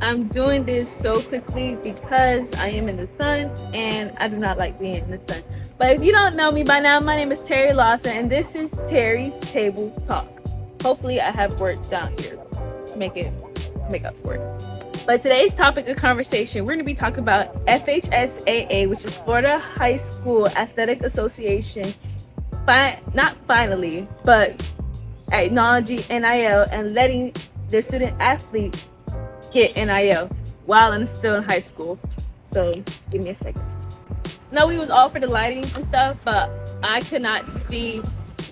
I'm doing this so quickly because I am in the sun and I do not like being in the sun. But if you don't know me by now, my name is Terri Lawson and this is Terri's Table Talk. Hopefully I have words down here to make up for it. But today's topic of conversation, we're going to be talking about FHSAA, which is Florida High School Athletic Association, not finally, but acknowledging NIL and letting their student athletes get NIL while I'm still in high school. So give me a second. No, we was all for the lighting and stuff, but I could not see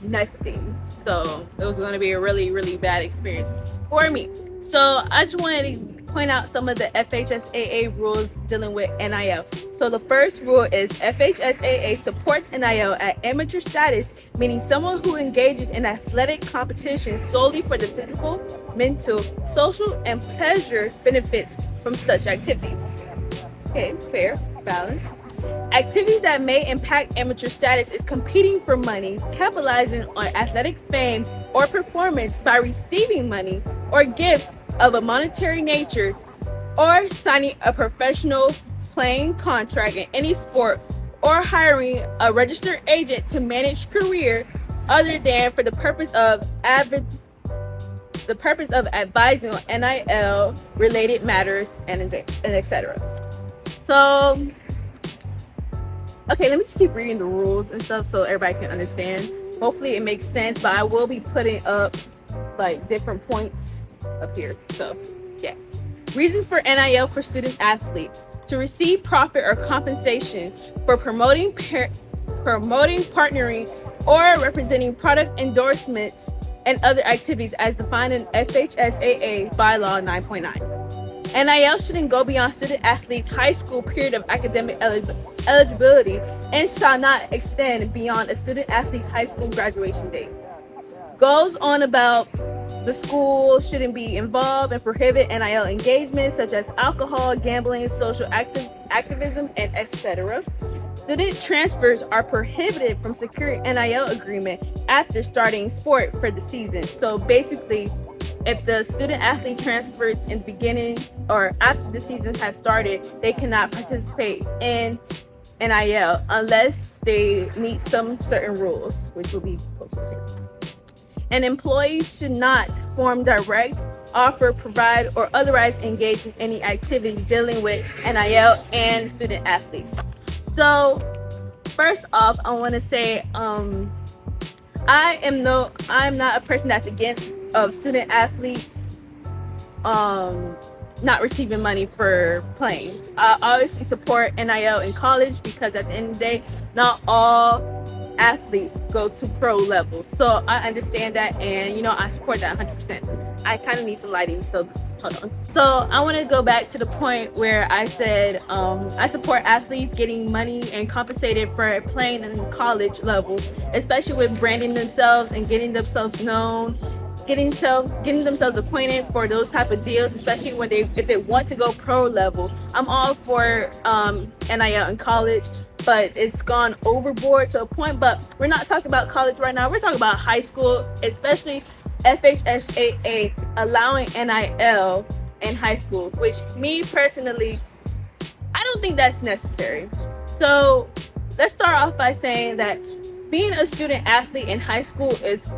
nothing. So it was going to be a really, really bad experience for me. So I just wanted to point out some of the FHSAA rules dealing with NIL. So the first rule is FHSAA supports NIL at amateur status, meaning someone who engages in athletic competition solely for the physical, mental, social, and pleasure benefits from such activity. Okay, fair, balance. Activities that may impact amateur status is competing for money, capitalizing on athletic fame or performance by receiving money or gifts of a monetary nature, or signing a professional playing contract in any sport, or hiring a registered agent to manage career other than for the purpose of advising on NIL related matters and etc. So, okay, let me just keep reading the rules and stuff so everybody can understand. Hopefully it makes sense, but I will be putting up like different points up here. So, yeah. Reason for NIL for student athletes: to receive profit or compensation for promoting, partnering, or representing product endorsements and other activities as defined in FHSAA Bylaw 9.9. NIL shouldn't go beyond student athletes' high school period of academic eligibility and shall not extend beyond a student athlete's high school graduation date. Goes on about the school shouldn't be involved and prohibit NIL engagements such as alcohol, gambling, social activism, and etc. Student transfers are prohibited from securing NIL agreement after starting sport for the season. So basically, if the student athlete transfers in the beginning or after the season has started, they cannot participate in NIL unless they meet some certain rules, which will be posted here. And employees should not form direct, offer, provide, or otherwise engage in any activity dealing with NIL and student athletes. So, first off, I want to say, I'm not a person that's against student athletes not receiving money for playing. I obviously support NIL in college because at the end of the day, not all athletes go to pro level. So I understand that, and I support that 100%. I kind of need some lighting, so hold on. So I want to go back to the point where I said I support athletes getting money and compensated for playing in college level, especially with branding themselves and getting themselves known, getting themselves acquainted for those type of deals, especially if they want to go pro level. I'm all for NIL in college, but it's gone overboard to a point. But we're not talking about college right now. We're talking about high school, especially FHSAA allowing NIL in high school, which me personally, I don't think that's necessary. So let's start off by saying that being a student athlete in high school is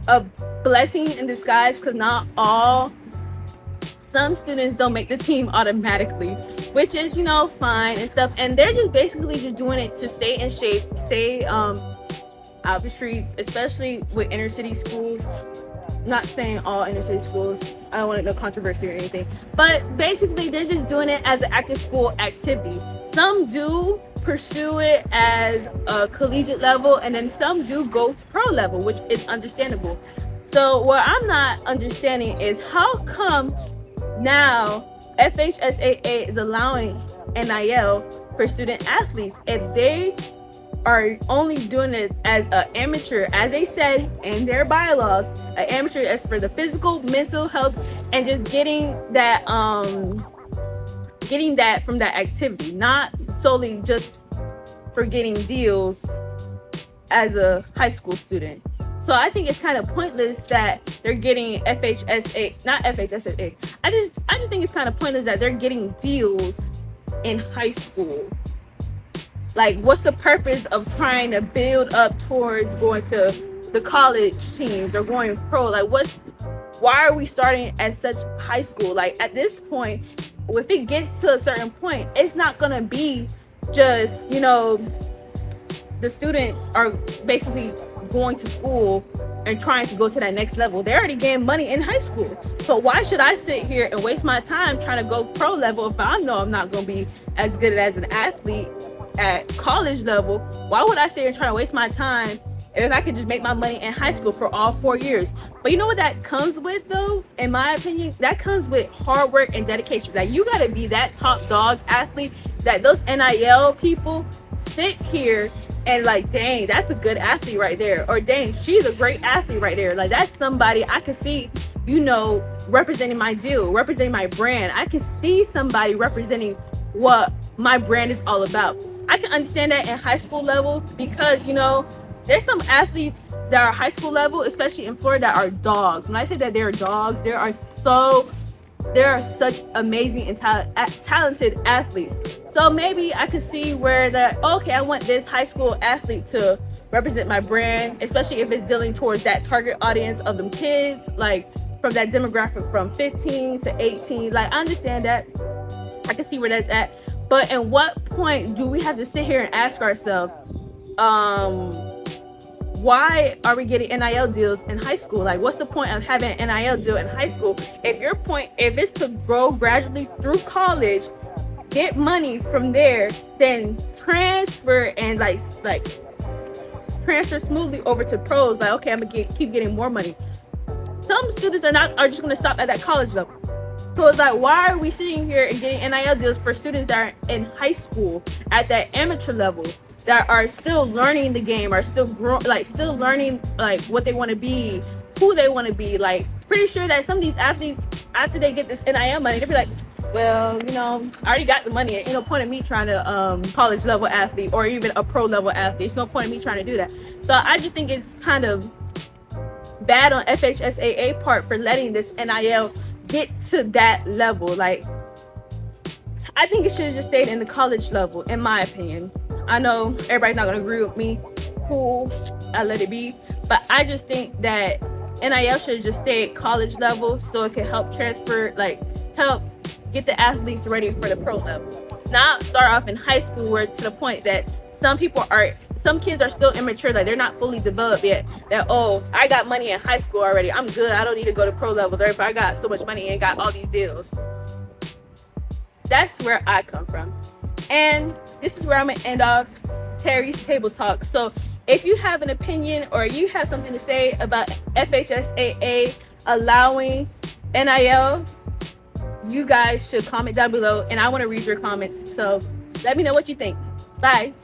a blessing in disguise, because some students don't make the team automatically, which is fine and stuff, and they're just basically just doing it to stay in shape, stay out the streets, especially with inner city schools. Not saying all inner city schools, I don't want no controversy or anything, but basically they're just doing it as an after school activity. Some do pursue it as a collegiate level, and then some do go to pro level, which is understandable. So what I'm not understanding is how come now FHSAA is allowing NIL for student athletes if they are only doing it as an amateur, as they said in their bylaws, an amateur as for the physical, mental health, and just getting that from that activity, not solely just for getting deals as a high school student. So I think it's kind of pointless that they're getting FHSA, not FHSAA. I just think it's kind of pointless that they're getting deals in high school. Like, what's the purpose of trying to build up towards going to the college teams or going pro? Like, why are we starting at such high school? Like, at this point, if it gets to a certain point, it's not gonna be just, the students are basically going to school and trying to go to that next level. They're already getting money in high school. So why should I sit here and waste my time trying to go pro level if I know I'm not going to be as good as an athlete at college level? Why would I sit here and try to waste my time if I could just make my money in high school for all 4 years? But you know what that comes with, though? In my opinion, that comes with hard work and dedication. Like, you got to be that top dog athlete that those NIL people sit here and like, dang, that's a good athlete right there, or dang, she's a great athlete right there. Like, that's somebody I could see, representing my deal, representing my brand. I can see somebody representing what my brand is all about. I can understand that in high school level because, there's some athletes that are high school level, especially in Florida, that are dogs. When I say that they're dogs, there are such amazing and talented athletes. So maybe I could see where okay, I want this high school athlete to represent my brand, especially if it's dealing towards that target audience of them kids, like from that demographic from 15 to 18. Like, I understand that. I can see where that's at. But at what point do we have to sit here and ask ourselves, why are we getting NIL deals in high school? Like, what's the point of having an NIL deal in high school? If it's to grow gradually through college, get money from there, then transfer and like transfer smoothly over to pros. Like, okay, I'm gonna keep getting more money. Some students are just gonna stop at that college level. So it's like, why are we sitting here and getting NIL deals for students that are in high school at that amateur level, that are still learning the game, are still still learning like what they want to be, who they want to be? Like, pretty sure that some of these athletes, after they get this NIL money, they'll be like, well, I already got the money. Ain't no point in me trying to college level athlete or even a pro level athlete. There's no point in me trying to do that. So I just think it's kind of bad on FHSAA part for letting this NIL get to that level. Like, I think it should have just stayed in the college level, in my opinion. I know everybody's not going to agree with me. Cool, I let it be. But I just think that NIL should just stay at college level so it can help help get the athletes ready for the pro level. Not start off in high school where to the point that some kids are still immature, like they're not fully developed yet. That, oh, I got money in high school already, I'm good, I don't need to go to pro levels, or if I got so much money and got all these deals. That's where I come from. And this is where I'm going to end off Terri's Table Talk. So if you have an opinion or you have something to say about FHSAA allowing NIL, you guys should comment down below, and I want to read your comments. So let me know what you think. Bye.